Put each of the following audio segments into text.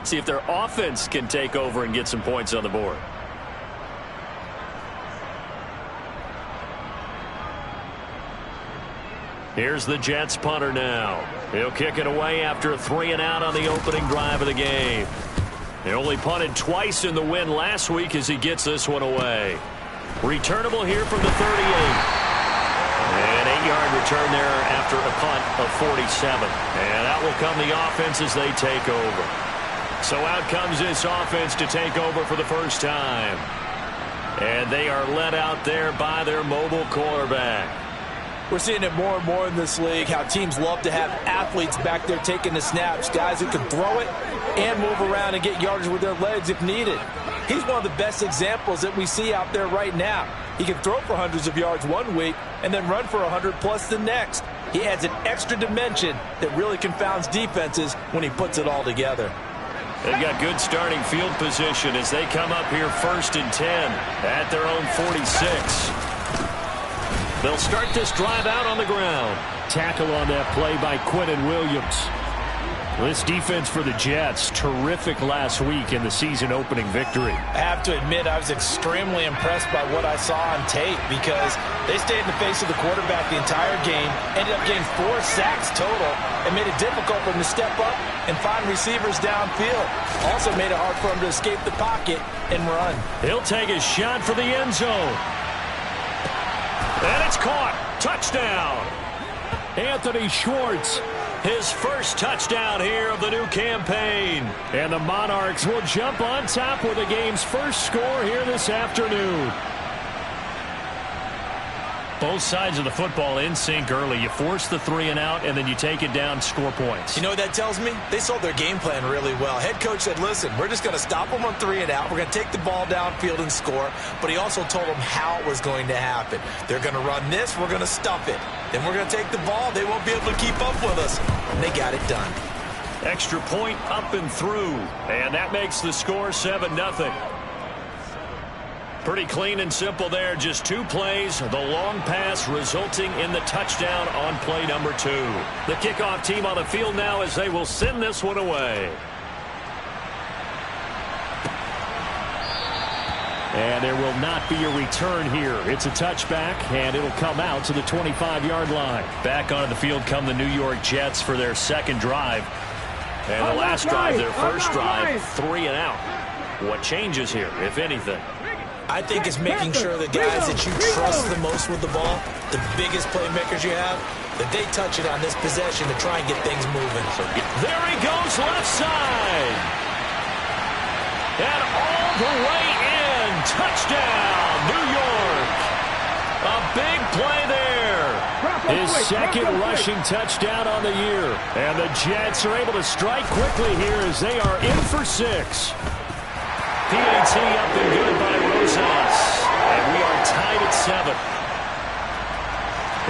See if their offense can take over and get some points on the board. Here's the Jets punter now. He'll kick it away after a 3-and-out on the opening drive of the game. He only punted twice in the win last week as he gets this one away. Returnable here from the 38. An 8-yard return there after a punt of 47. And that will come the offense as they take over. So out comes this offense to take over for the first time. And they are led out there by their mobile quarterback. We're seeing it more and more in this league, how teams love to have athletes back there taking the snaps, guys who can throw it and move around and get yardage with their legs if needed. He's one of the best examples that we see out there right now. He can throw for hundreds of yards one week and then run for 100+ the next. He adds an extra dimension that really confounds defenses when he puts it all together. They've got good starting field position as they come up here 1st and 10 at their own 46. They'll start this drive out on the ground. Tackle on that play by Quinnen Williams. This defense for the Jets, terrific last week in the season-opening victory. I have to admit, I was extremely impressed by what I saw on tape because they stayed in the face of the quarterback the entire game, ended up getting 4 sacks total, and made it difficult for him to step up and find receivers downfield. Also made it hard for him to escape the pocket and run. He'll take a shot for the end zone. And it's caught. Touchdown. Anthony Schwartz. His first touchdown here of the new campaign. And the Monarchs will jump on top with the game's first score here this afternoon. Both sides of the football in sync early. You force the 3-and-out, and then you take it down, score points. You know what that tells me? They sold their game plan really well. Head coach said, listen, we're just going to stop them on 3-and-out. We're going to take the ball downfield and score. But he also told them how it was going to happen. They're going to run this. We're going to stuff it. Then we're going to take the ball. They won't be able to keep up with us. And they got it done. Extra point up and through. And that makes the score 7-0. Pretty clean and simple there. Just 2 plays. The long pass resulting in the touchdown on play number 2. The kickoff team on the field now as they will send this one away. And there will not be a return here. It's a touchback, and it'll come out to the 25-yard line. Back onto the field come the New York Jets for their second drive. And the last drive, their first drive, 3-and-out. What changes here, if anything? I think it's making sure the guys that you trust the most with the ball, the biggest playmakers you have, that they touch it on this possession to try and get things moving. There he goes, left side. And all the way in. Touchdown, New York. A big play there. His second rushing touchdown on the year. And the Jets are able to strike quickly here as they are in for 6. PAT up and good by Rosas. And we are tied at 7.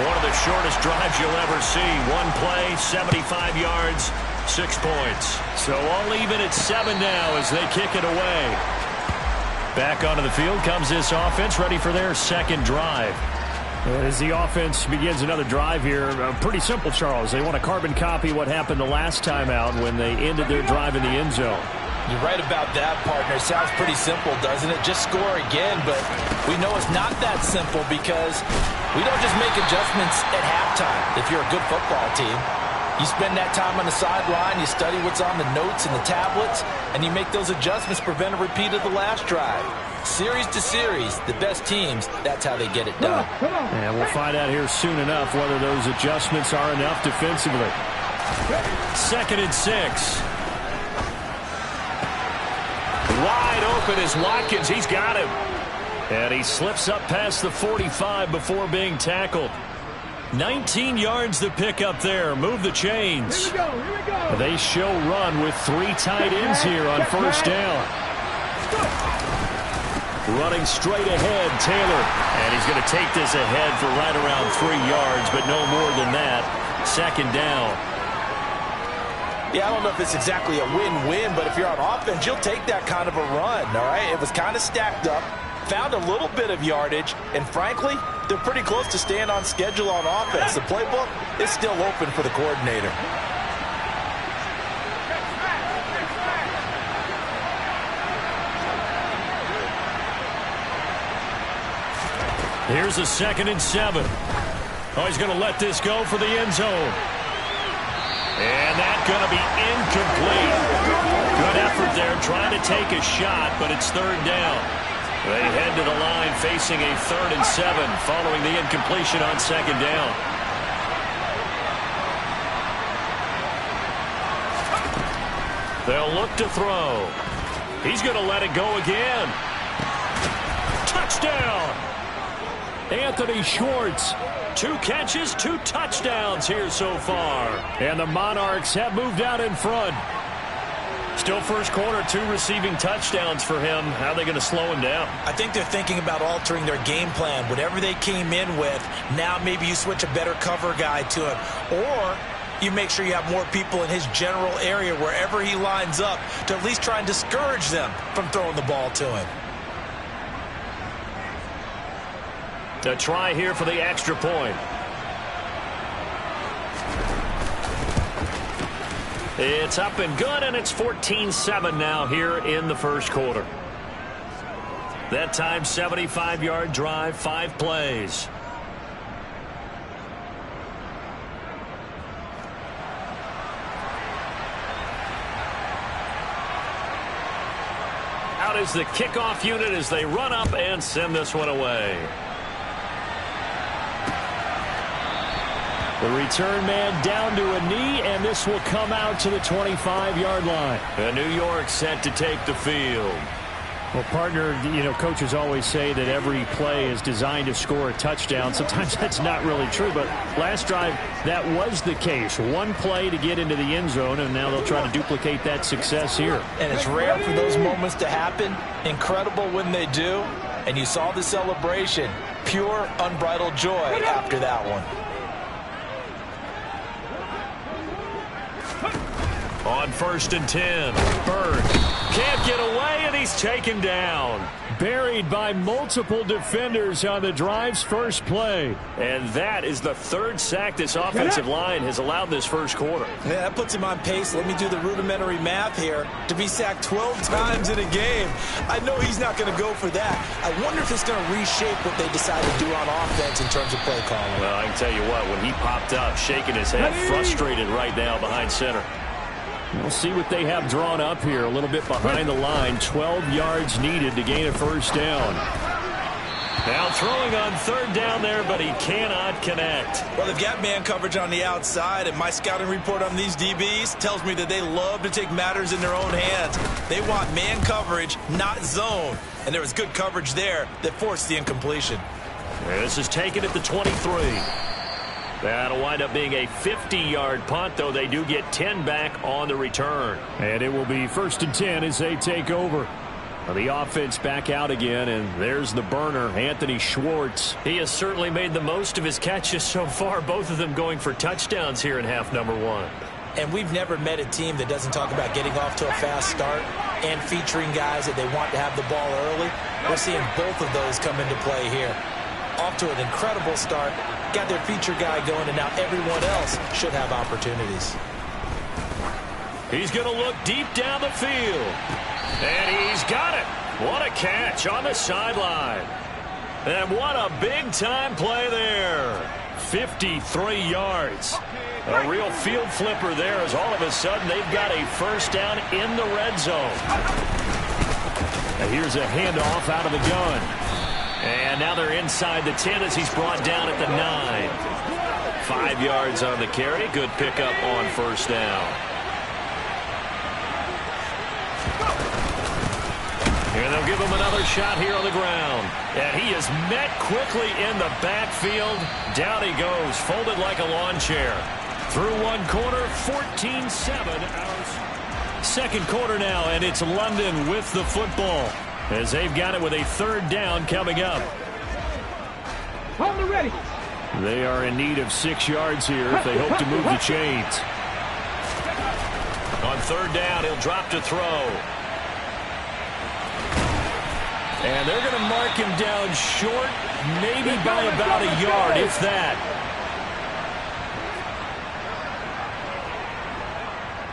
One of the shortest drives you'll ever see. One play, 75 yards, 6 points. So all even at 7 now as they kick it away. Back onto the field comes this offense, ready for their second drive. As the offense begins another drive here, pretty simple, Charles. They want to carbon copy what happened the last time out when they ended their drive in the end zone. You're right about that, partner. Sounds pretty simple, doesn't it? Just score again, but we know it's not that simple because we don't just make adjustments at halftime if you're a good football team. You spend that time on the sideline, you study what's on the notes and the tablets, and you make those adjustments to prevent a repeat of the last drive. Series to series, the best teams, that's how they get it done. And we'll find out here soon enough whether those adjustments are enough defensively. 2nd and 6. Wide open is Watkins. He's got him. And he slips up past the 45 before being tackled. 19 yards to pick up there. Move the chains. Here we go. They show run with 3 tight ends here on first down. Running straight ahead, Taylor. And he's going to take this ahead for right around 3 yards, but no more than that. 2nd down. Yeah, I don't know if it's exactly a win-win, but if you're on offense, you'll take that kind of a run, all right? It was kind of stacked up, found a little bit of yardage, and frankly, they're pretty close to staying on schedule on offense. The playbook is still open for the coordinator. Here's a 2nd and 7. Oh, he's going to let this go for the end zone. And that's going to be incomplete. Good effort there trying to take a shot, but it's 3rd down. They head to the line facing a 3rd and 7 following the incompletion on 2nd down. They'll look to throw. He's going to let it go again. Touchdown! Anthony Schwartz. 2 catches, 2 touchdowns here so far. And the Monarchs have moved out in front. Still first quarter, 2 receiving touchdowns for him. How are they going to slow him down? I think they're thinking about altering their game plan. Whatever they came in with, now maybe you switch a better cover guy to him. Or you make sure you have more people in his general area wherever he lines up to at least try and discourage them from throwing the ball to him. A try here for the extra point. It's up and good, and it's 14-7 now here in the first quarter. That time, 75-yard drive, 5 plays. Out is the kickoff unit as they run up and send this one away. The return man down to a knee, and this will come out to the 25-yard line. And New York set to take the field. Well, partner, coaches always say that every play is designed to score a touchdown. Sometimes that's not really true, but last drive, that was the case. 1 play to get into the end zone, and now they'll try to duplicate that success here. And it's rare for those moments to happen. Incredible when they do. And you saw the celebration. Pure, unbridled joy after that one. On 1st and 10, Bird can't get away, and he's taken down. Buried by multiple defenders on the drive's first play. And that is the 3rd sack this offensive line has allowed this first quarter. Yeah, that puts him on pace. Let me do the rudimentary math here. To be sacked 12 times in a game, I know he's not going to go for that. I wonder if it's going to reshape what they decide to do on offense in terms of play calling. Well, I can tell you what, when he popped up, shaking his head, frustrated right now behind center. We'll see what they have drawn up here. A little bit behind the line. 12 yards needed to gain a first down. Now throwing on 3rd down there, but he cannot connect. Well, they've got man coverage on the outside, and my scouting report on these DBs tells me that they love to take matters in their own hands. They want man coverage, not zone. And there was good coverage there that forced the incompletion. This is taken at the 23. That'll wind up being a 50-yard punt, though they do get 10 back on the return. And it will be 1st and 10 as they take over. The offense back out again, and there's the burner, Anthony Schwartz. He has certainly made the most of his catches so far, both of them going for touchdowns here in half number 1. And we've never met a team that doesn't talk about getting off to a fast start and featuring guys that they want to have the ball early. We're seeing both of those come into play here. Off to an incredible start, got their feature guy going, and now everyone else should have opportunities. He's going to look deep down the field. And he's got it. What a catch on the sideline. And what a big-time play there. 53 yards. A real field flipper there as all of a sudden they've got a first down in the red zone. And here's a handoff out of the gun. And now they're inside the 10 as he's brought down at the 9. 5 yards on the carry. Good pickup on first down. And they'll give him another shot here on the ground. And he is met quickly in the backfield. Down he goes, folded like a lawn chair. Through one quarter, 14-7. Second quarter now, and it's London with the football, as they've got it with a 3rd down coming up. Hold it ready. They are in need of 6 yards here if they hope to move the chains. On 3rd down, he'll drop to throw. And they're going to mark him down short, maybe by about a yard, if that.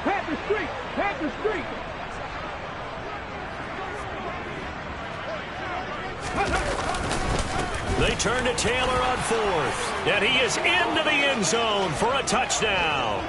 Panther Street! Panther Street! They turn to Taylor on fourth. And he is into the end zone for a touchdown.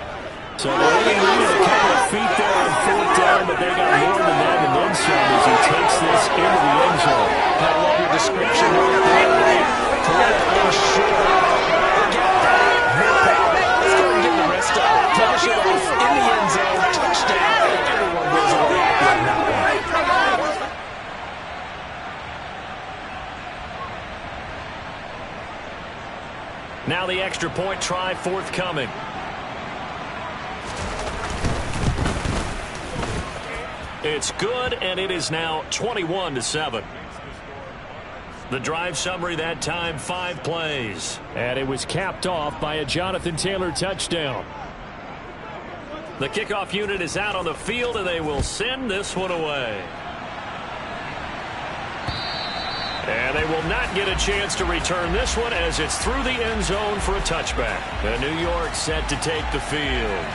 So they only needed a couple of feet there on fourth down, but they got more than that and then some as he takes this into the end zone. I love your description right there. To let it go short. Forget that. More power. Let's go and get the rest of it. Finish it off in the end zone. Touchdown. Everyone goes away on that one. Now the extra point try forthcoming. It's good, and it is now 21-7. The drive summary that time, 5 plays. And it was capped off by a Jonathan Taylor touchdown. The kickoff unit is out on the field, and they will send this one away. And they will not get a chance to return this one as it's through the end zone for a touchback. And New York set to take the field.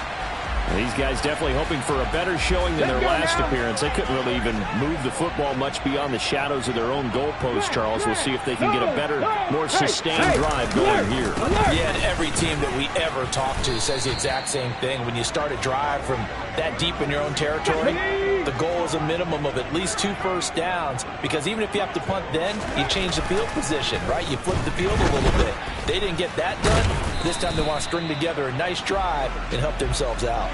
These guys definitely hoping for a better showing than their last appearance. They couldn't really even move the football much beyond the shadows of their own goalpost, Charles. We'll see if they can get a better, more sustained drive going here. Yeah, and every team that we ever talk to says the exact same thing. When you start a drive from that deep in your own territory, the goal is a minimum of at least 2 first downs, because even if you have to punt then, you change the field position, right? You flip the field a little bit. They didn't get that done. This time they want to string together a nice drive and help themselves out.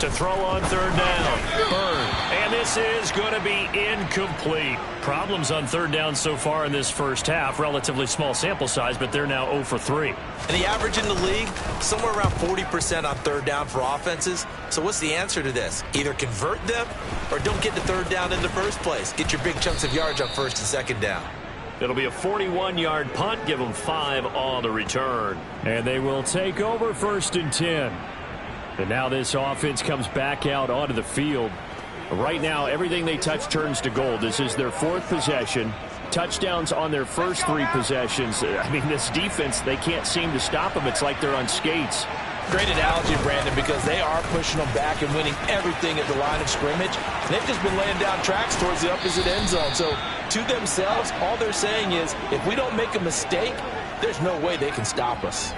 To throw on third down. Byrne. And this is going to be incomplete. Problems on third down so far in this first half. Relatively small sample size, but they're now 0 for 3. And the average in the league, somewhere around 40% on third down for offenses. So what's the answer to this? Either convert them or don't get the third down in the first place. Get your big chunks of yards on first and second down. It'll be a 41-yard punt. Give them 5 on the return. And they will take over 1st and 10. And now this offense comes back out onto the field. Right now, everything they touch turns to gold. This is their 4th possession. Touchdowns on their first 3 possessions. I mean, this defense, they can't seem to stop them. It's like they're on skates. Great analogy, Brandon, because they are pushing them back and winning everything at the line of scrimmage. And they've just been laying down tracks towards the opposite end zone. So, to themselves, all they're saying is, if we don't make a mistake, there's no way they can stop us.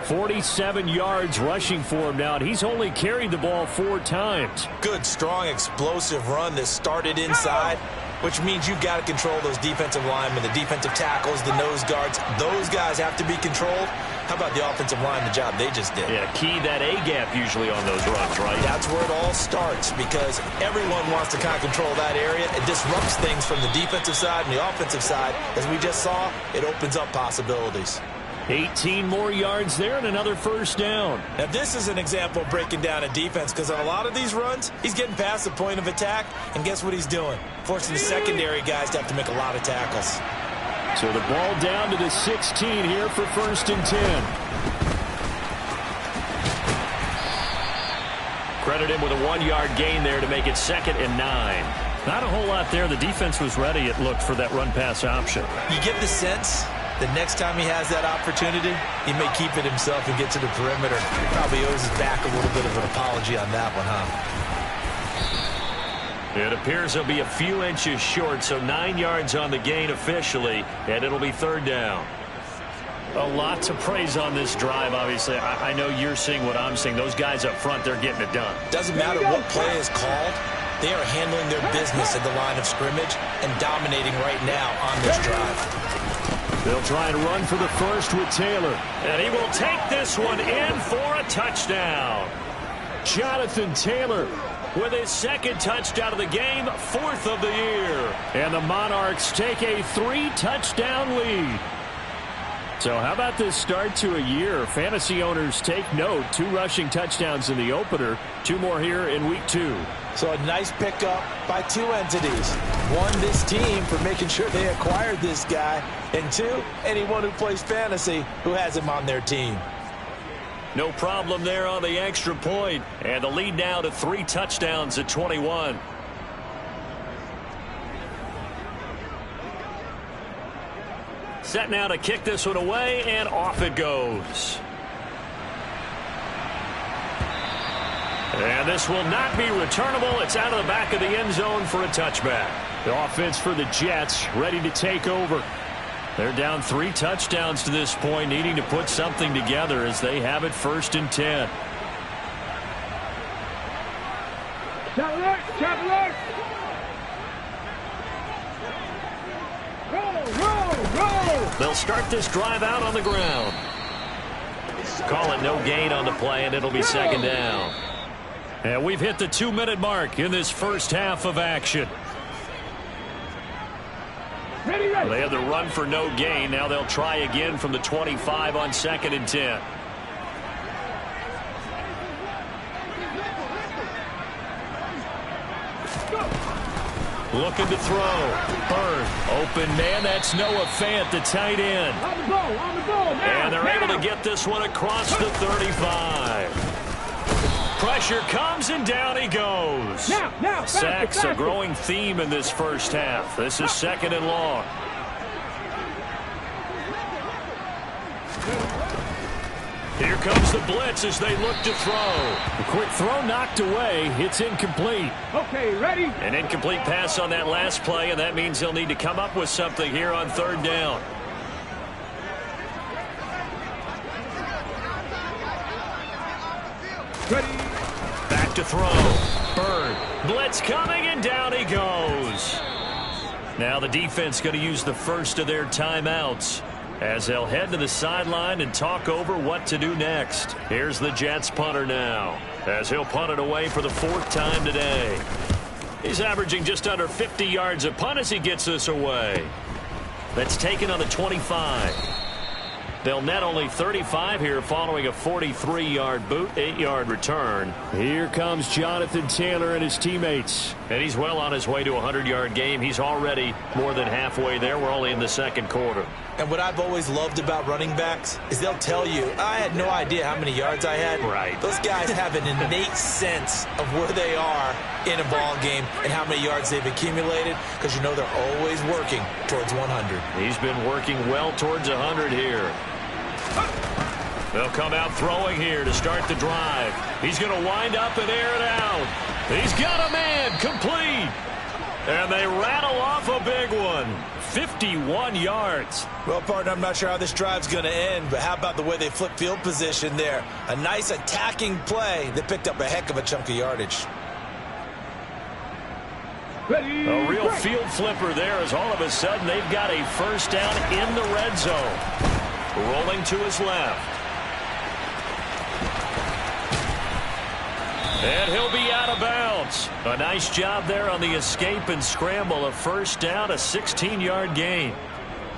47 yards rushing for him now, and he's only carried the ball 4 times. Good, strong, explosive run that started inside, which means you've got to control those defensive linemen, the defensive tackles, the nose guards. Those guys have to be controlled. How about the offensive line, the job they just did? Yeah, key that A-gap usually on those runs, right? That's where it all starts, because everyone wants to kind of control that area. It disrupts things from the defensive side and the offensive side. As we just saw, it opens up possibilities. 18 more yards there and another first down. Now, this is an example of breaking down a defense, because on a lot of these runs, he's getting past the point of attack, and guess what he's doing? Forcing the secondary guys to have to make a lot of tackles. So the ball down to the 16 here for 1st and 10. Credit him with a 1-yard gain there to make it 2nd and 9. Not a whole lot there. The defense was ready, it looked, for that run-pass option. You get the sense the next time he has that opportunity, he may keep it himself and get to the perimeter. He probably owes his back a little bit of an apology on that one, huh? It appears he'll be a few inches short, so 9 yards on the gain officially, and it'll be 3rd down. A lot to praise on this drive, obviously. I know you're seeing what I'm seeing. Those guys up front, they're getting it done. Doesn't matter what play is called. They are handling their business at the line of scrimmage and dominating right now on this drive. They'll try and run for the first with Taylor. And he will take this one in for a touchdown. Jonathan Taylor with his 2nd touchdown of the game, 4th of the year. And the Monarchs take a 3-touchdown lead. So how about this start to a year? Fantasy owners take note. 2 rushing touchdowns in the opener. 2 more here in week 2. So a nice pickup by 2 entities. 1, this team for making sure they acquired this guy. And 2, anyone who plays fantasy who has him on their team. No problem there on the extra point. And the lead now to 3 touchdowns at 21. Set now to kick this one away, and off it goes. And this will not be returnable. It's out of the back of the end zone for a touchback. The offense for the Jets ready to take over. They're down 3 touchdowns to this point, needing to put something together as they have it 1st and 10. Shot alert! Shot alert! Roll! They'll start this drive out on the ground. Call it no gain on the play, and it'll be 2nd down. And we've hit the 2-minute mark in this first half of action. Ready. They had the run for no gain. Now they'll try again from the 25 on 2nd and 10. Looking to throw. Bird. Open man. That's Noah Fant, the tight end. On the ball. And they're able to get this one across the 35. Pressure comes, and down he goes. Now, Sacks a growing theme in this first half. This is 2nd and long. Here comes the blitz as they look to throw. A quick throw knocked away. It's incomplete. Okay, ready. An incomplete pass on that last play, and that means they'll need to come up with something here on 3rd down. Ready. Back to throw. Bird. Blitz coming, and down he goes. Now the defense going to use the first of their timeouts as they'll head to the sideline and talk over what to do next. Here's the Jets punter now as he'll punt it away for the 4th time today. He's averaging just under 50 yards a punt as he gets this away. That's taken on the 25. They'll net only 35 here following a 43-yard boot, 8-yard return. Here comes Jonathan Taylor and his teammates. And he's well on his way to a 100-yard game. He's already more than halfway there. We're only in the 2nd quarter. And what I've always loved about running backs is they'll tell you, I had no idea how many yards I had. Right. Those guys have an innate sense of where they are in a ball game and how many yards they've accumulated because you know they're always working towards 100. He's been working well towards 100 here. They'll come out throwing here to start the drive. He's going to wind up and air it out. He's got a man complete. And they rattle off a big one. 51 yards. Well, partner, I'm not sure how this drive's going to end, but how about the way they flip field position there? A nice attacking play that picked up a heck of a chunk of yardage. Ready. A real field flipper there as all of a sudden they've got a 1st down in the red zone. Rolling to his left. And he'll be out of bounds. A nice job there on the escape and scramble. A 1st down, a 16-yard gain.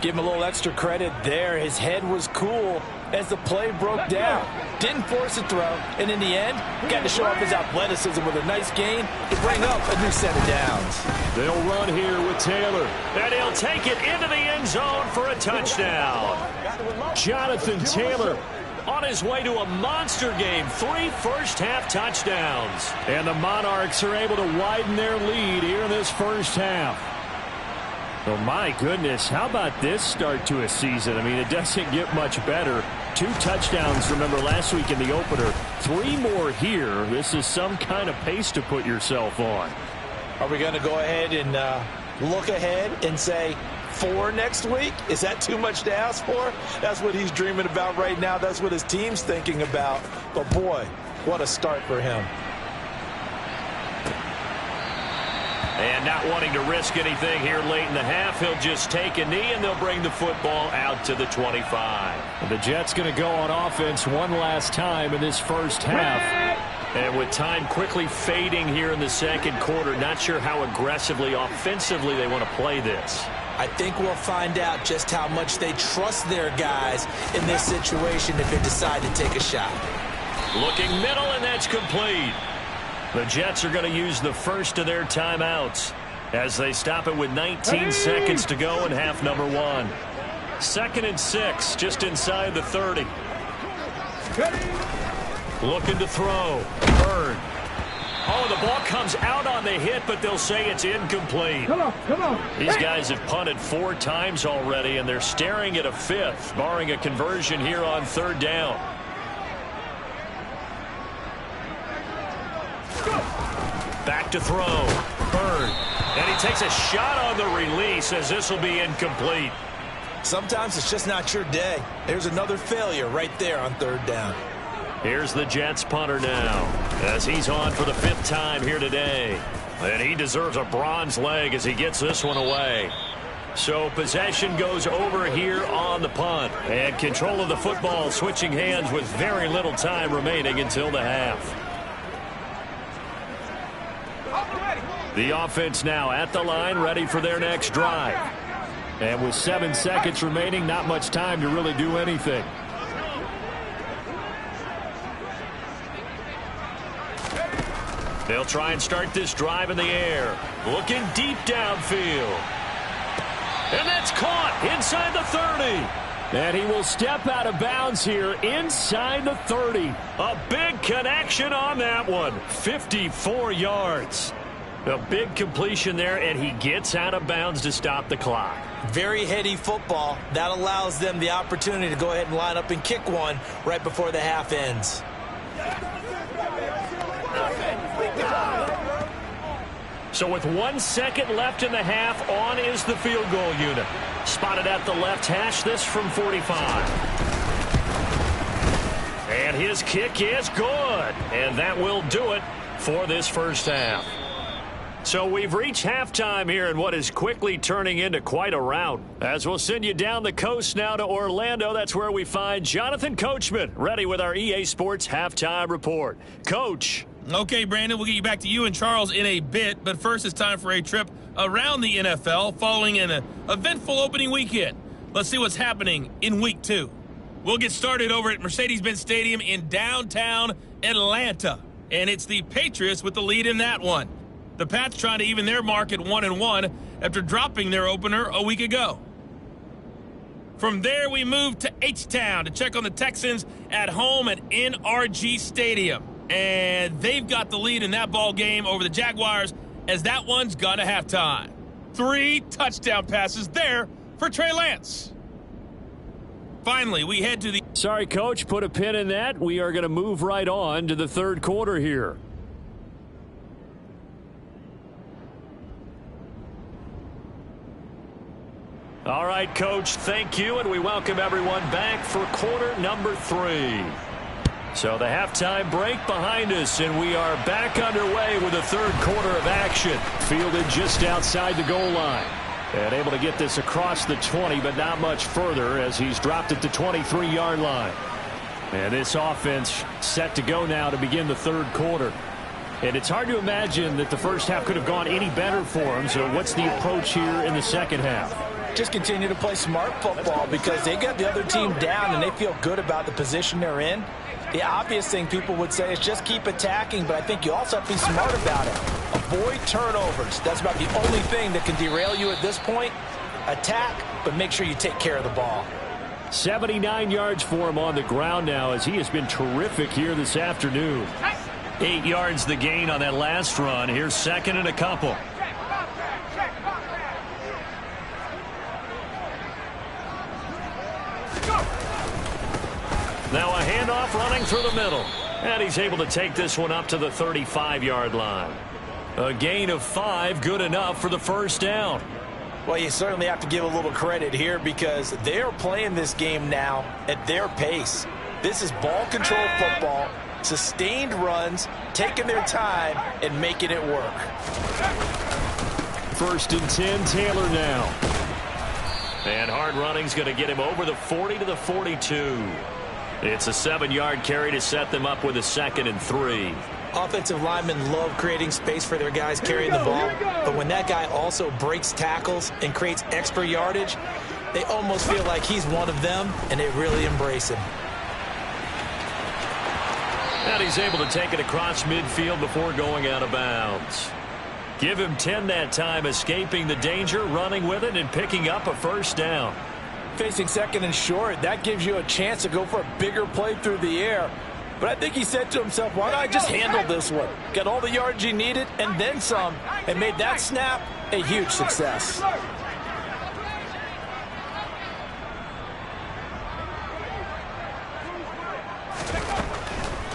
Give him a little extra credit there. His head was cool as the play broke down. Didn't force a throw, and in the end, got to show off his athleticism with a nice gain to bring up a new set of downs. They'll run here with Taylor. And he'll take it into the end zone for a touchdown. Jonathan Taylor on his way to a monster game. 3 first-half touchdowns. And the Monarchs are able to widen their lead here in this first half. Oh, my goodness. How about this start to a season? I mean, it doesn't get much better. 2 touchdowns, remember, last week in the opener. 3 more here. This is some kind of pace to put yourself on. Are we going to go ahead and look ahead and say 4 next week? Is that too much to ask for? That's what he's dreaming about right now. That's what his team's thinking about. But, boy, what a start for him. And not wanting to risk anything here late in the half, he'll just take a knee, and they'll bring the football out to the 25. The Jets going to go on offense one last time in this first half. And with time quickly fading here in the 2nd quarter, not sure how aggressively, offensively they want to play this. I think we'll find out just how much they trust their guys in this situation if they decide to take a shot. Looking middle, and that's complete. The Jets are going to use the first of their timeouts as they stop it with 19 seconds to go in half number 1. 2nd and 6, just inside the 30. Looking to throw. Bird. Oh, the ball comes out on the hit, but they'll say it's incomplete. Come on. These guys have punted 4 times already, and they're staring at a 5th, barring a conversion here on 3rd down. Back to throw. Bird. And he takes a shot on the release as this will be incomplete. Sometimes it's just not your day. There's another failure right there on third down. Here's the Jets punter now as he's on for the 5th time here today. And he deserves a bronze leg as he gets this one away. So possession goes over here on the punt. And control of the football switching hands with very little time remaining until the half. The offense now at the line, ready for their next drive. And with 7 seconds remaining, not much time to really do anything. They'll try and start this drive in the air. Looking deep downfield. And that's caught inside the 30. And he will step out of bounds here inside the 30. A big connection on that one. 54 yards. A big completion there, and he gets out of bounds to stop the clock. Very heady football. That allows them the opportunity to go ahead and line up and kick one right before the half ends. So with 1 second left in the half, on is the field goal unit. Spotted at the left hash, this from 45. And his kick is good. And that will do it for this first half. So we've reached halftime here in what is quickly turning into quite a rout. As we'll send you down the coast now to Orlando, that's where we find Jonathan Coachman, ready with our EA Sports Halftime Report. Coach. Okay, Brandon, we'll get you back to you and Charles in a bit, but first it's time for a trip around the NFL following an eventful opening weekend. Let's see what's happening in Week 2. We'll get started over at Mercedes-Benz Stadium in downtown Atlanta, and it's the Patriots with the lead in that one. The Pats trying to even their mark at 1-1 after dropping their opener a week ago. From there, we move to H-Town to check on the Texans at home at NRG Stadium. And they've got the lead in that ball game over the Jaguars as that one's gone to halftime. 3 touchdown passes there for Trey Lance. Finally, we head to the... Sorry, Coach, put a pin in that. We are going to move right on to the third quarter here. All right, Coach, thank you, and we welcome everyone back for quarter number 3. So the halftime break behind us, and we are back underway with the third quarter of action. Fielded just outside the goal line. And able to get this across the 20, but not much further as he's dropped it to 23-yard line. And this offense set to go now to begin the third quarter. And it's hard to imagine that the first half could have gone any better for him. So what's the approach here in the second half? Just continue to play smart football because they got the other team down and they feel good about the position they're in. The obvious thing people would say is just keep attacking, but I think you also have to be smart about it. Avoid turnovers. That's about the only thing that can derail you at this point. Attack, but make sure you take care of the ball. 79 yards for him on the ground now as he has been terrific here this afternoon. 8 yards the gain on that last run. Here's second and a couple. Now a handoff running through the middle. And he's able to take this one up to the 35-yard line. A gain of 5, good enough for the first down. Well, you certainly have to give a little credit here because they're playing this game now at their pace. This is ball control football, sustained runs, taking their time, and making it work. First and 10, Taylor now. And hard running's going to get him over the 40 to the 42. It's a 7-yard carry to set them up with a 2nd and 3. Offensive linemen love creating space for their guys carrying the ball, but when that guy also breaks tackles and creates extra yardage, they almost feel like he's one of them, and they really embrace him. And he's able to take it across midfield before going out of bounds. Give him 10 that time, escaping the danger, running with it, and picking up a first down. Facing 2nd and short, that gives you a chance to go for a bigger play through the air. But I think he said to himself, why not I just handle this one? Got all the yards he needed and then some, and made that snap a huge success.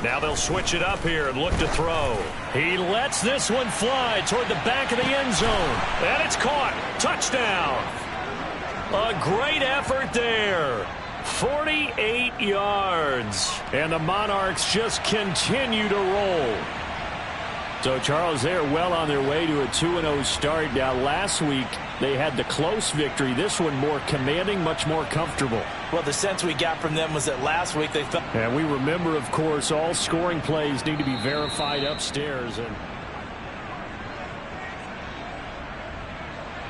Now they'll switch it up here and look to throw. He lets this one fly toward the back of the end zone. And it's caught. Touchdown. A great effort there. 48 yards. And the Monarchs just continue to roll. So, Charles, they're well on their way to a 2-0 start. Now, last week, they had the close victory. This one more commanding, much more comfortable. Well, the sense we got from them was that last week they felt... And we remember, of course, all scoring plays need to be verified upstairs. And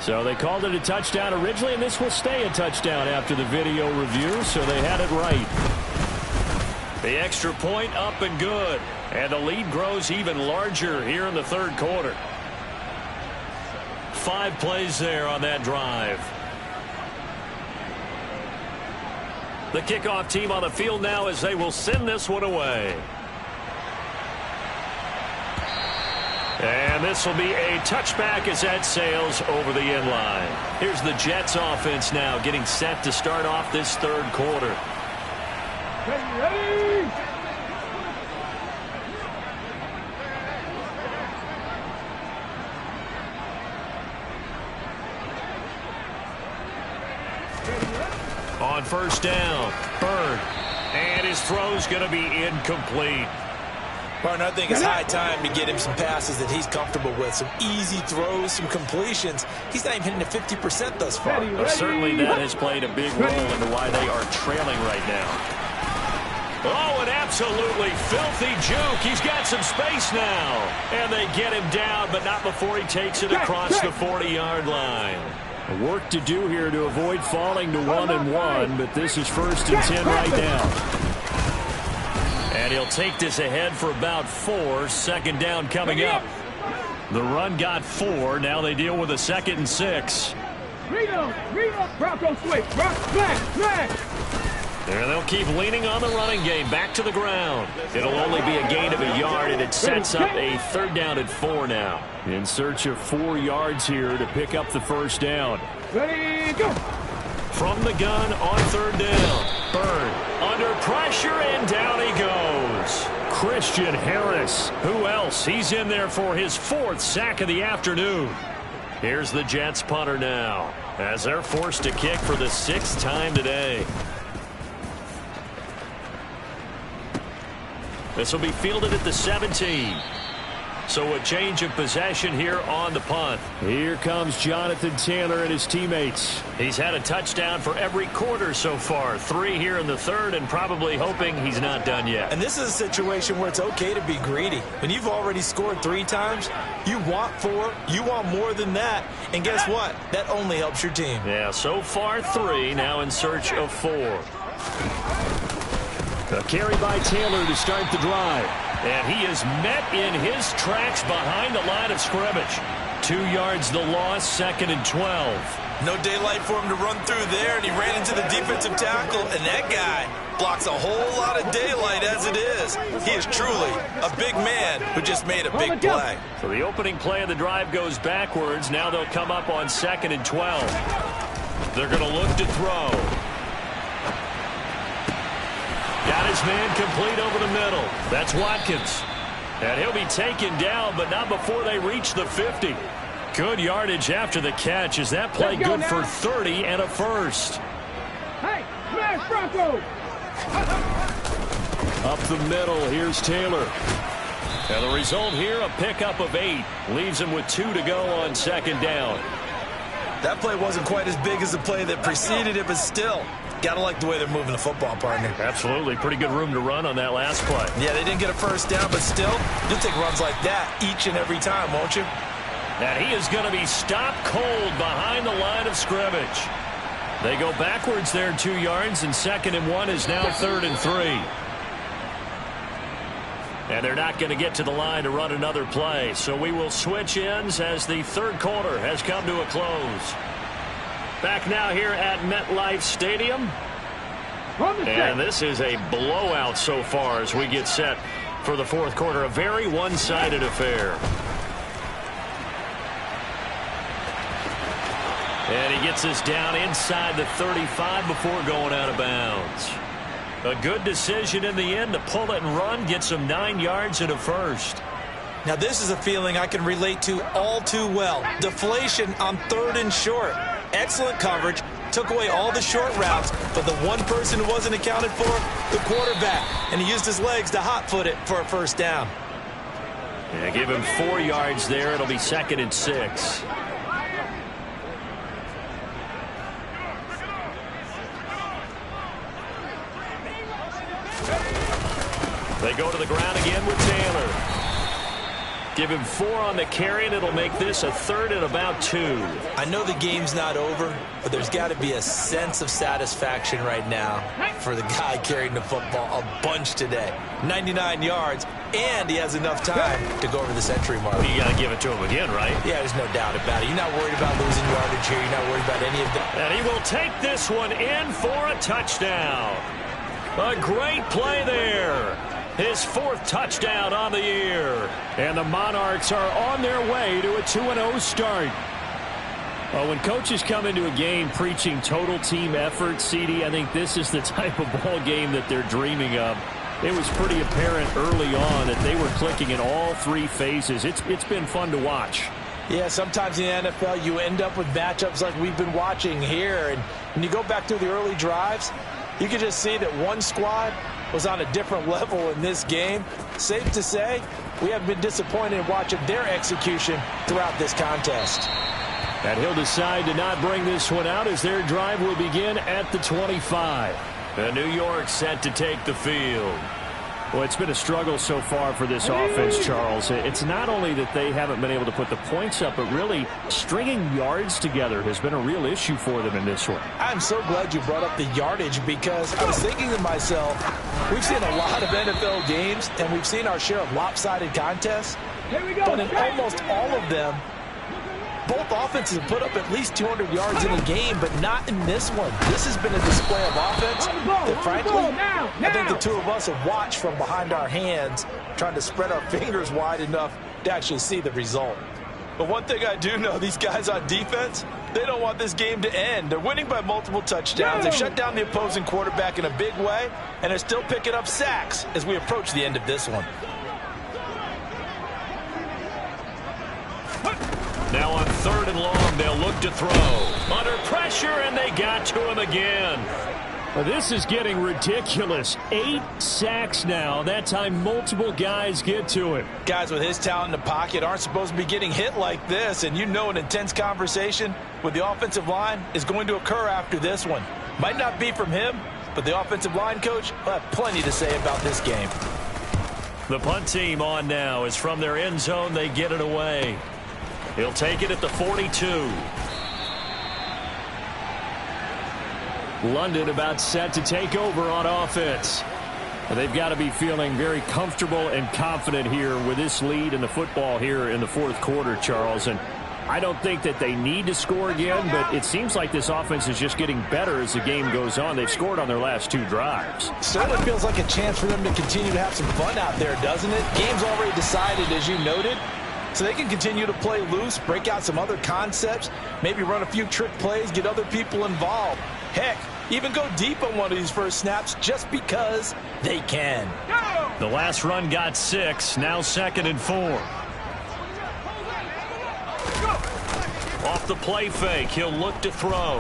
so they called it a touchdown originally, and this will stay a touchdown after the video review, so they had it right. The extra point up and good. And the lead grows even larger here in the third quarter. 5 plays there on that drive. The kickoff team on the field now as they will send this one away. And this will be a touchback as that sails over the end line. Here's the Jets offense now getting set to start off this third quarter. Ready? On first down, Bird. And his throw's going to be incomplete. Partner, I think it's high time to get him some passes that he's comfortable with. Some easy throws, some completions. He's not even hitting the 50% thus far. Certainly that has played a big role into why they are trailing right now. Oh, an absolutely filthy juke. He's got some space now. And they get him down, but not before he takes it across the 40-yard line. Work to do here to avoid falling to 1-1, but this is 1st and 10 right now. And he'll take this ahead for about 4. Second down coming up. The run got 4. Now they deal with a 2nd and 6. Read up, Bronco switch, smash. And they'll keep leaning on the running game. Back to the ground. It'll only be a gain of a yard, and it sets up a 3rd down and 4 now. In search of 4 yards here to pick up the first down. Ready, go. From the gun on 3rd down. Bird under pressure, and down he goes. Christian Harris. Who else? He's in there for his 4th sack of the afternoon. Here's the Jets punter now as they're forced to kick for the 6th time today. This will be fielded at the 17. So a change of possession here on the punt. Here comes Jonathan Taylor and his teammates. He's had a touchdown for every quarter so far. 3 here in the 3rd, and probably hoping he's not done yet. And this is a situation where it's okay to be greedy. When you've already scored 3 times, you want 4, you want more than that. And guess what? That only helps your team. Yeah, so far 3, now in search of 4. A carry by Taylor to start the drive. And he is met in his tracks behind the line of scrimmage. 2 yards the loss, 2nd and 12. No daylight for him to run through there, and he ran into the defensive tackle, and that guy blocks a whole lot of daylight as it is. He is truly a big man who just made a big play. So the opening play of the drive goes backwards. Now they'll come up on 2nd and 12. They're going to look to throw. Got his man complete over the middle. That's Watkins. And he'll be taken down, but not before they reach the 50. Good yardage after the catch. Is that play good for 30 and a first? Hey, smash Bronco! Up the middle, here's Taylor. And the result here, a pickup of 8. Leaves him with 2 to go on 2nd down. That play wasn't quite as big as the play that preceded it, but still, gotta like the way they're moving the football, partner. Absolutely. Pretty good room to run on that last play. Yeah, they didn't get a first down, but still, you'll take runs like that each and every time, won't you? And he is going to be stopped cold behind the line of scrimmage. They go backwards there 2 yards, and 2nd and 1 is now 3rd and 3. And they're not going to get to the line to run another play. So we will switch ends as the 3rd quarter has come to a close. Back now here at MetLife Stadium. And this is a blowout so far as we get set for the 4th quarter. A very one-sided affair. And he gets us down inside the 35 before going out of bounds. A good decision in the end to pull it and run, get some 9 yards and a first. Now, this is a feeling I can relate to all too well. Deflation on 3rd and short. Excellent coverage. Took away all the short routes, but the one person who wasn't accounted for, the quarterback. And he used his legs to hot-foot it for a first down. Yeah, give him 4 yards there. It'll be 2nd and 6. They go to the ground again with Taylor. Give him 4 on the carry, and it'll make this a 3rd and about 2. I know the game's not over, but there's got to be a sense of satisfaction right now for the guy carrying the football a bunch today. 99 yards, and he has enough time to go over the century mark. You got to give it to him again, right? Yeah, there's no doubt about it. You're not worried about losing yardage here. You're not worried about any of that. And he will take this one in for a touchdown. A great play there. His 4th touchdown on the year. And the Monarchs are on their way to a 2-0 start. Well, when coaches come into a game preaching total team effort, CD, I think this is the type of ball game that they're dreaming of. It was pretty apparent early on that they were clicking in all 3 phases. It's been fun to watch. Yeah, sometimes in the NFL you end up with matchups like we've been watching here. And when you go back through the early drives, you can just see that one squad was on a different level in this game. Safe to say, we have been disappointed in watching their execution throughout this contest. And he'll decide to not bring this one out as their drive will begin at the 25. And New York set to take the field. Well, it's been a struggle so far for this offense, Charles. It's not only that they haven't been able to put the points up, but really stringing yards together has been a real issue for them in this one. I'm so glad you brought up the yardage because I was thinking to myself, we've seen a lot of NFL games and we've seen our share of lopsided contests. Here we go. But in almost all of them, both offenses have put up at least 200 yards in a game, but not in this one. This has been a display of offense that, frankly, I think the two of us have watched from behind our hands, trying to spread our fingers wide enough to actually see the result. But one thing I do know, these guys on defense, they don't want this game to end. They're winning by multiple touchdowns. They've shut down the opposing quarterback in a big way, and they're still picking up sacks as we approach the end of this one. Now on 3rd and long, they'll look to throw. Under pressure, and they got to him again. Well, this is getting ridiculous. 8 sacks now. That time, multiple guys get to him. Guys with his talent in the pocket aren't supposed to be getting hit like this, and you know an intense conversation with the offensive line is going to occur after this one. Might not be from him, but the offensive line coach will have plenty to say about this game. The punt team on now is from their end zone. They get it away. He'll take it at the 42. London about set to take over on offense. They've got to be feeling very comfortable and confident here with this lead in the football here in the 4th quarter, Charles. And I don't think that they need to score again, but it seems like this offense is just getting better as the game goes on. They've scored on their last 2 drives. Certainly feels like a chance for them to continue to have some fun out there, doesn't it? Game's already decided, as you noted. So they can continue to play loose, break out some other concepts, maybe run a few trick plays, get other people involved. Heck, even go deep on one of these first snaps just because they can. The last run got 6, now 2nd and 4. Off the play fake, he'll look to throw.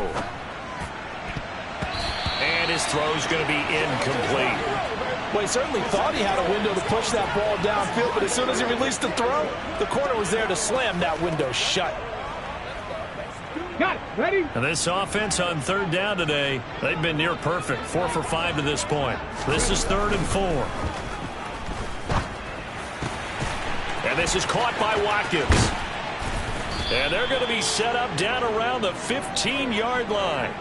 And his throw's going to be incomplete. Well, he certainly thought he had a window to push that ball downfield, but as soon as he released the throw, the corner was there to slam that window shut. Got it. Ready? And this offense on 3rd down today, they've been near perfect. 4 for 5 to this point. This is 3rd and 4. And this is caught by Watkins. And they're going to be set up down around the 15-yard line.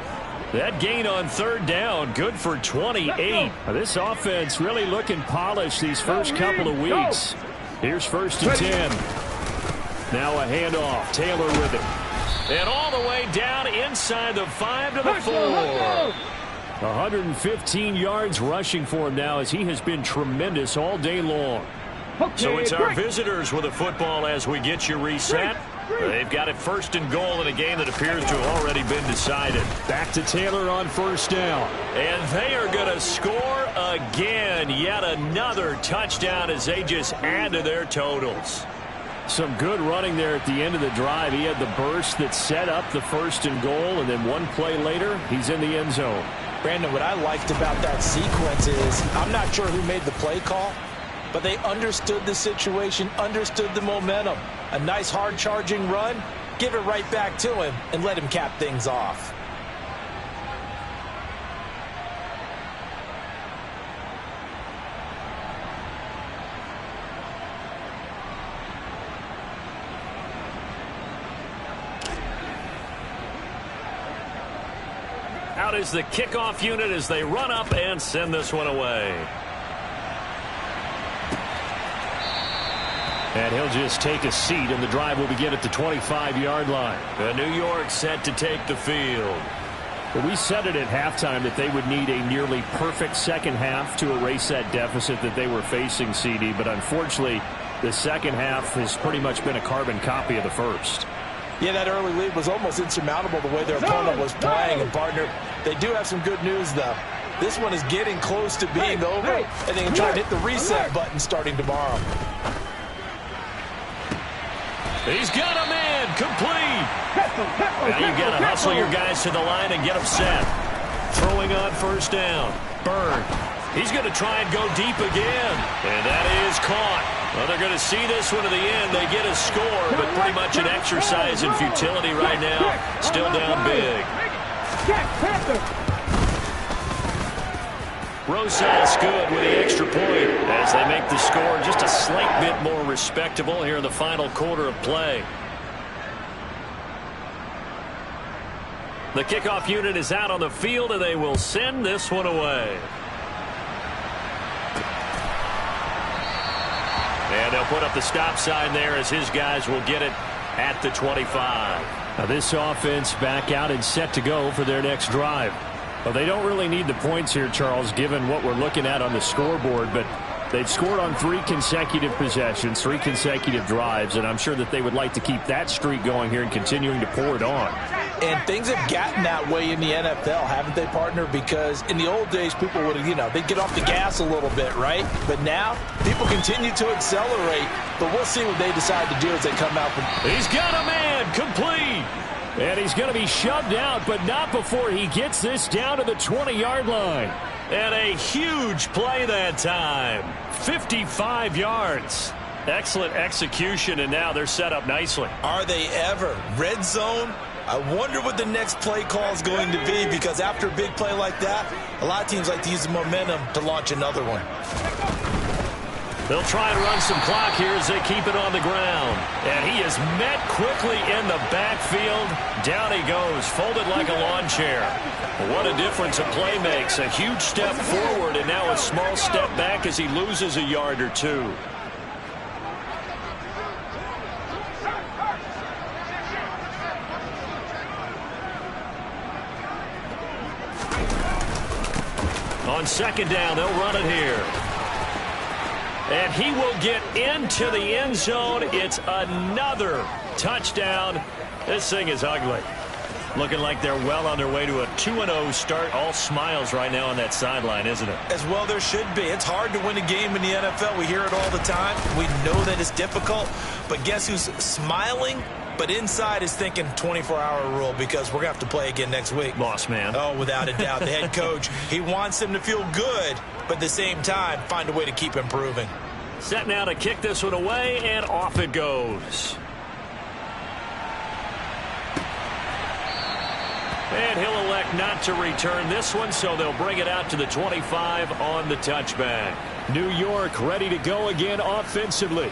That gain on 3rd down, good for 28. This offense really looking polished these first couple of weeks. Here's 1st and 10. Now a handoff. Taylor with it. And all the way down inside the 5 to the 4. 115 yards rushing for him now as he has been tremendous all day long. So it's our visitors with a football as we get you reset. They've got it 1st and goal in a game that appears to have already been decided. Back to Taylor on 1st down. And they are going to score again. Yet another touchdown as they just add to their totals. Some good running there at the end of the drive. He had the burst that set up the 1st and goal, and then one play later, he's in the end zone. Brandon, what I liked about that sequence is I'm not sure who made the play call, but they understood the situation, understood the momentum. A nice hard-charging run, give it right back to him, and let him cap things off. Out is the kickoff unit as they run up and send this one away. And he'll just take a seat, and the drive will begin at the 25-yard line. New York set to take the field. Well, we said it at halftime that they would need a nearly perfect second half to erase that deficit that they were facing, CD. But unfortunately, the second half has pretty much been a carbon copy of the first. Yeah, that early lead was almost insurmountable the way their opponent was playing. And, partner, they do have some good news, though. This one is getting close to being over, and they can try to hit the reset button starting tomorrow. He's got a man, complete. Now you've got to hustle your guys to the line and get them set. Throwing on 1st down. Bird. He's going to try and go deep again. And that is caught. Well, they're going to see this one to the end. They get a score, but pretty much an exercise in futility right now. Still down big. Rosas good with the extra point as they make the score just a slight bit more respectable here in the final quarter of play. The kickoff unit is out on the field, and they will send this one away. And they'll put up the stop sign there as his guys will get it at the 25. Now this offense back out and set to go for their next drive. Well, they don't really need the points here, Charles, given what we're looking at on the scoreboard, but they've scored on 3 consecutive possessions, 3 consecutive drives, and I'm sure that they would like to keep that streak going here and continuing to pour it on. And things have gotten that way in the NFL, haven't they, partner? Because in the old days, people would, they'd get off the gas a little bit, right? But now, people continue to accelerate, but we'll see what they decide to do as they come out. He's got a man, complete. And he's going to be shoved out, but not before he gets this down to the 20-yard line. And a huge play that time. 55 yards. Excellent execution, and now they're set up nicely. Are they ever? Red zone? I wonder what the next play call is going to be, because after a big play like that, a lot of teams like to use the momentum to launch another one. They'll try to run some clock here as they keep it on the ground. And he is met quickly in the backfield. Down he goes, folded like a lawn chair. What a difference a play makes. A huge step forward and now a small step back as he loses a yard or two. On 2nd down, they'll run it here. And he will get into the end zone. It's another touchdown. This thing is ugly. Looking like they're well on their way to a 2-0 start. All smiles right now on that sideline, isn't it? As well there should be. It's hard to win a game in the NFL. We hear it all the time. We know that it's difficult. But guess who's smiling? But inside is thinking 24-hour rule, because we're going to have to play again next week. Boss man. Oh, without a doubt. The head coach, he wants them to feel good, but at the same time, find a way to keep improving. Set now to kick this one away, and off it goes. And he'll elect not to return this one, so they'll bring it out to the 25 on the touchback. New York ready to go again offensively.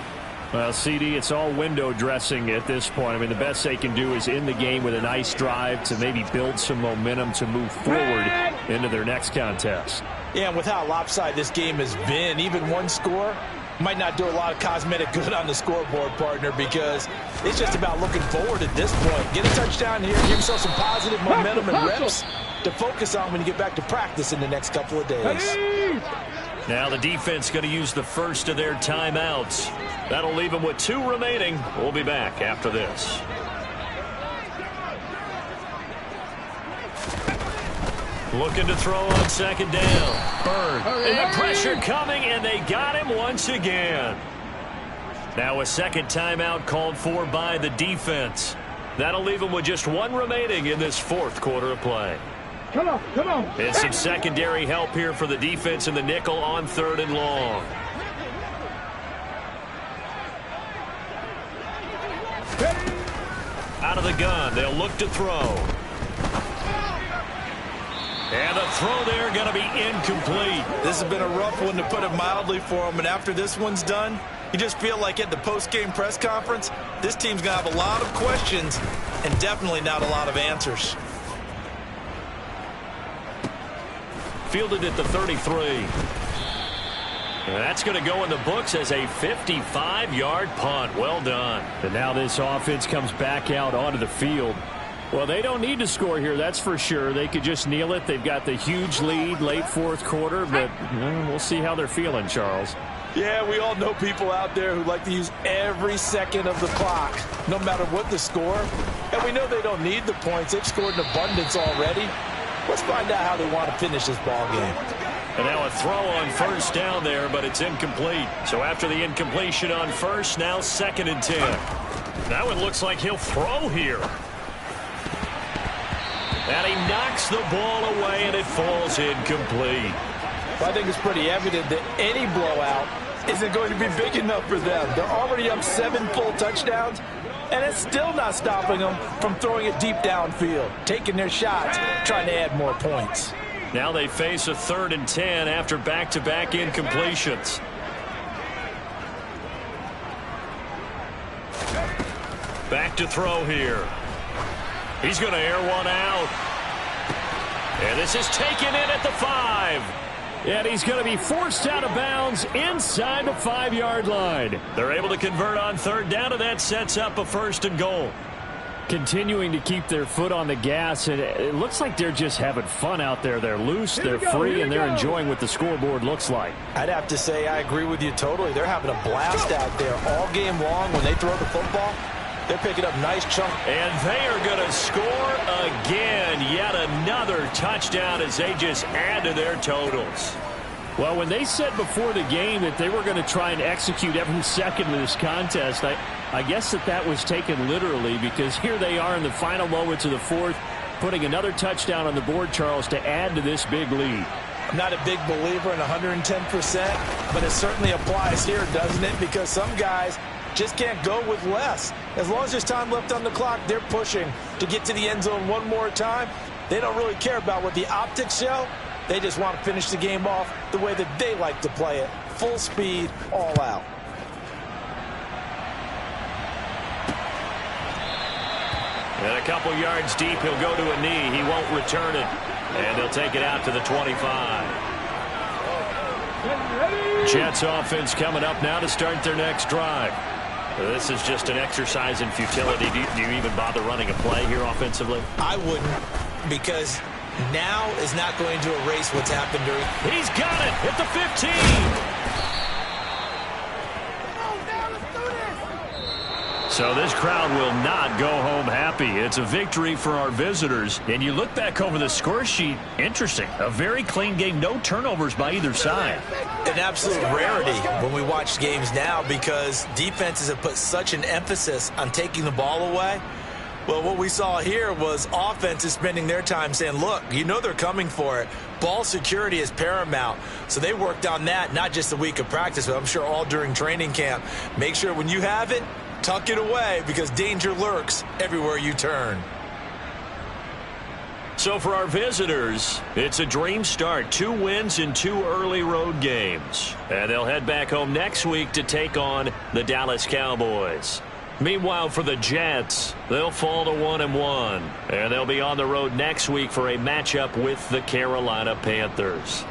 Well, CD, it's all window dressing at this point. I mean, the best they can do is end the game with a nice drive to maybe build some momentum to move forward into their next contest. Yeah, and with how lopsided this game has been, even one score might not do a lot of cosmetic good on the scoreboard, partner, because it's just about looking forward at this point. Get a touchdown here, give yourself some positive momentum and reps to focus on when you get back to practice in the next couple of days. Now the defense going to use the first of their timeouts. That'll leave them with 2 remaining. We'll be back after this. Looking to throw on second down. Bird. And pressure coming, and they got him once again. Now a second timeout called for by the defense. That'll leave them with just 1 remaining in this 4th quarter of play. Come on, come on. And some secondary help here for the defense in the nickel on 3rd and long. Out of the gun, they'll look to throw. And the throw there going to be incomplete. This has been a rough one, to put it mildly, for him. And after this one's done, you just feel like at the post-game press conference, this team's going to have a lot of questions and definitely not a lot of answers. Fielded at the 33. And that's going to go in the books as a 55-yard punt. Well done. And now this offense comes back out onto the field. Well, they don't need to score here, that's for sure. They could just kneel it. They've got the huge lead late 4th quarter, but we'll see how they're feeling, Charles. Yeah, we all know people out there who like to use every second of the clock, no matter what the score. And we know they don't need the points. They've scored in abundance already. Let's find out how they want to finish this ball game. And now a throw on first down there, but it's incomplete. So after the incompletion on first, now 2nd and 10. Now it looks like he'll throw here. And he knocks the ball away, and it falls incomplete. I think it's pretty evident that any blowout isn't going to be big enough for them. They're already up 7 full touchdowns, and it's still not stopping them from throwing it deep downfield, taking their shots, trying to add more points. Now they face a 3rd and 10 after back-to-back incompletions. Back to throw here. He's going to air one out. And this is taken in at the 5. And he's going to be forced out of bounds inside the 5-yard line. They're able to convert on 3rd down, and that sets up a 1st and goal. Continuing to keep their foot on the gas, and it looks like they're just having fun out there. They're loose, they're free, and they're enjoying what the scoreboard looks like. I'd have to say I agree with you totally. They're having a blast out there all game long. When they throw the football, they're picking up nice chunks. And they are going to score again. Yet another touchdown as they just add to their totals. Well, when they said before the game that they were going to try and execute every second of this contest, I guess that was taken literally, because here they are in the final moments of the 4th, putting another touchdown on the board, Charles, to add to this big lead. I'm not a big believer in 110%, but it certainly applies here, doesn't it? Because some guys just can't go with less. As long as there's time left on the clock, they're pushing to get to the end zone one more time. They don't really care about what the optics show. They just want to finish the game off the way that they like to play it. Full speed, all out. And a couple yards deep, he'll go to a knee. He won't return it. And they'll take it out to the 25. Jets offense coming up now to start their next drive. This is just an exercise in futility. Do you even bother running a play here offensively? I wouldn't, because now is not going to erase what's happened during. He's got it at the 15. So this crowd will not go home happy. It's a victory for our visitors. And you look back over the score sheet, interesting. A very clean game, no turnovers by either side. An absolute rarity when we watch games now, because defenses have put such an emphasis on taking the ball away. Well, what we saw here was offenses spending their time saying, look, you know they're coming for it. Ball security is paramount. So they worked on that, not just a week of practice, but I'm sure all during training camp. Make sure when you have it, tuck it away, because danger lurks everywhere you turn. So for our visitors, it's a dream start. 2 wins in 2 early road games. And they'll head back home next week to take on the Dallas Cowboys. Meanwhile, for the Jets, they'll fall to 1-1. And they'll be on the road next week for a matchup with the Carolina Panthers.